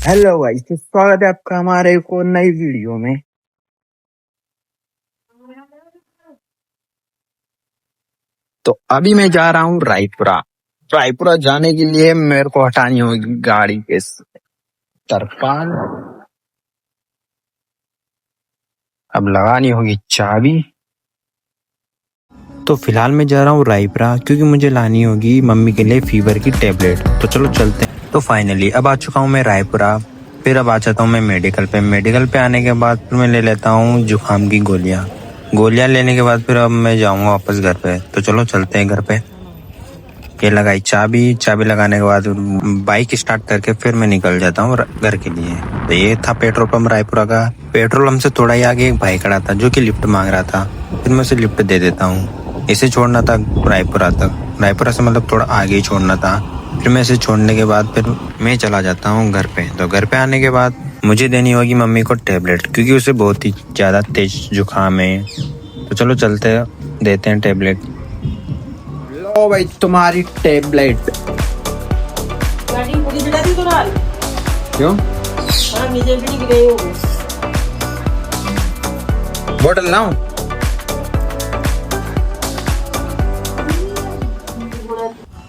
Hello भाई, तो स्वागत है आपका हमारे एक और नई वीडियो में। तो अभी मैं जा रहा हूँ रायपुरा। रायपुरा जाने के लिए मेरे को हटानी होगी गाड़ी के तरपाल। अब लगानी होगी चाबी। तो फिलहाल मैं जा रहा हूँ रायपुरा क्योंकि मुझे लानी होगी मम्मी के लिए फीवर की टेबलेट। तो चलो चलते हैं। तो फाइनली अब आ चुका हूँ मैं रायपुरा। फिर अब आ जाता हूँ मैं मेडिकल पे। मेडिकल पे आने के बाद फिर मैं ले लेता हूँ जुकाम की गोलियाँ लेने के बाद फिर अब मैं जाऊँगा वापस घर पे। तो चलो चलते हैं घर पे। ये लगाई चाबी लगाने के बाद बाइक स्टार्ट करके फिर मैं निकल जाता हूँ घर के लिए। तो ये था पेट्रोल पंप रायपुरा का। पेट्रोल पंप से थोड़ा ही आगे एक भाई खड़ा था जो कि लिफ्ट मांग रहा था। फिर मैं उसे लिफ्ट दे देता हूँ। इसे छोड़ना था रायपुरा तक। रायपुरा से मतलब थोड़ा आगे ही छोड़ना था। फिर मैं इसे छोड़ने के बाद फिर मैं चला जाता हूँ घर पे। तो घर पे आने के बाद मुझे देनी होगी मम्मी को टेबलेट क्योंकि उसे बहुत ही ज़्यादा तेज जुकाम है। तो चलो चलते देते हैं टेबलेट। लो भाई तुम्हारी टेबलेट। क्यों? बोतल लाऊं?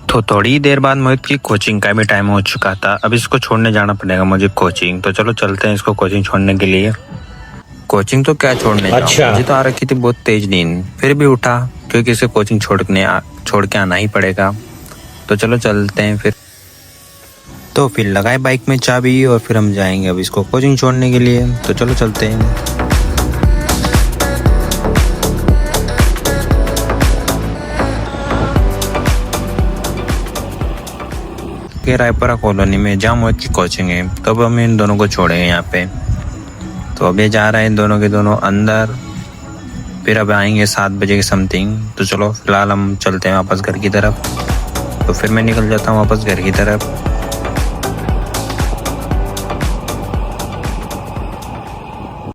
तो थोड़ी देर बाद मोहित की कोचिंग का भी टाइम हो चुका था। अब इसको छोड़ने जाना पड़ेगा मुझे कोचिंग। तो चलो चलते हैं इसको कोचिंग छोड़ने के लिए। कोचिंग तो क्या छोड़ने जाऊं? अच्छा। मुझे तो आ रखी थी बहुत तेज नींद, फिर भी उठा क्योंकि इसे कोचिंग छोड़ के आना ही पड़ेगा। तो चलो चलते हैं फिर। तो फिर लगाए बाइक में चाबी और फिर हम जाएंगे अब इसको कोचिंग छोड़ने के लिए। तो चलो चलते हैं। के रायपुरा कॉलोनी में जहाँ मोहित की कोचिंग है। तो अब हम इन दोनों को छोड़ेंगे यहाँ पे। तो अब ये जा रहे हैं दोनों के दोनों अंदर। फिर अब आएंगे 7 बजे के समथिंग। तो चलो फिलहाल हम चलते हैं वापस घर की तरफ। तो फिर मैं निकल जाता हूँ वापस घर की तरफ।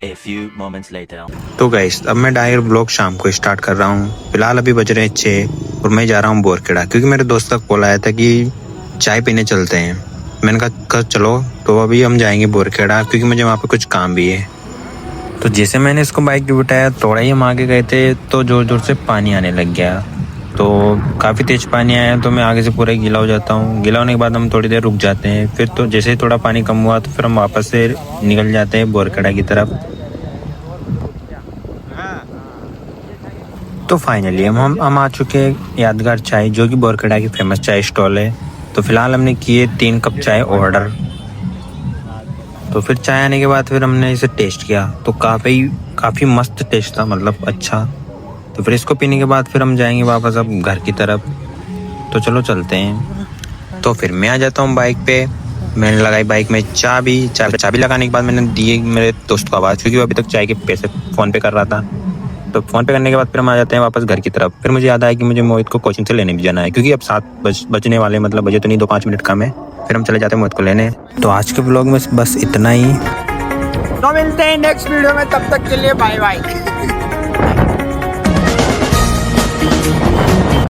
A few moments later. तो गाइस अब मैं डायरेक्ट ब्लॉग शाम को स्टार्ट कर रहा हूँ। फिलहाल अभी बज रहे हैं 6 और मैं जा रहा हूँ बोरखेड़ा क्योंकि मेरे दोस्त का कॉल आया था कि चाय पीने चलते हैं। मैंने कहा चलो। तो अभी हम जाएंगे बोरखेड़ा क्योंकि मुझे वहाँ पे कुछ काम भी है। तो जैसे मैंने इसको बाइक पे बिठाया थोड़ा ही हम आगे गए थे तो जोर जोर से पानी आने लग गया। तो काफ़ी तेज पानी आया तो मैं आगे से पूरा गीला हो जाता हूँ। गीला होने के बाद हम थोड़ी देर रुक जाते हैं। फिर तो जैसे ही थोड़ा पानी कम हुआ तो फिर हम वापस से निकल जाते हैं बोरखेड़ा की तरफ। तो फाइनली हम आ चुके हैं यादगार चाय जो कि बोरखेड़ा की फेमस चाय स्टॉल है। तो फिलहाल हमने किए 3 कप चाय ऑर्डर। तो फिर चाय आने के बाद फिर हमने इसे टेस्ट किया तो काफ़ी मस्त टेस्ट था, मतलब अच्छा। तो फिर इसको पीने के बाद फिर हम जाएंगे वापस अब घर की तरफ। तो चलो चलते हैं। तो फिर मैं आ जाता हूँ बाइक पे। मैंने लगाई बाइक में चाबी लगाने के बाद मैंने दिए मेरे दोस्त को आवाज़ क्योंकि वो अभी तक चाय के पैसे फ़ोन पे कर रहा था। तो फ़ोन पे करने के बाद फिर हम आ जाते हैं वापस घर की तरफ। फिर मुझे याद आया कि मुझे मोहित को कोचिंग से लेने भी जाना है क्योंकि अब 7 बजने वाले, मतलब बजे तो नहीं, 2-5 मिनट कम है। फिर हम चले जाते हैं मोहित को लेने। तो आज के ब्लॉग में बस इतना ही। तो मिलते हैं नेक्स्ट वीडियो में, तब तक के लिए बाय बाय।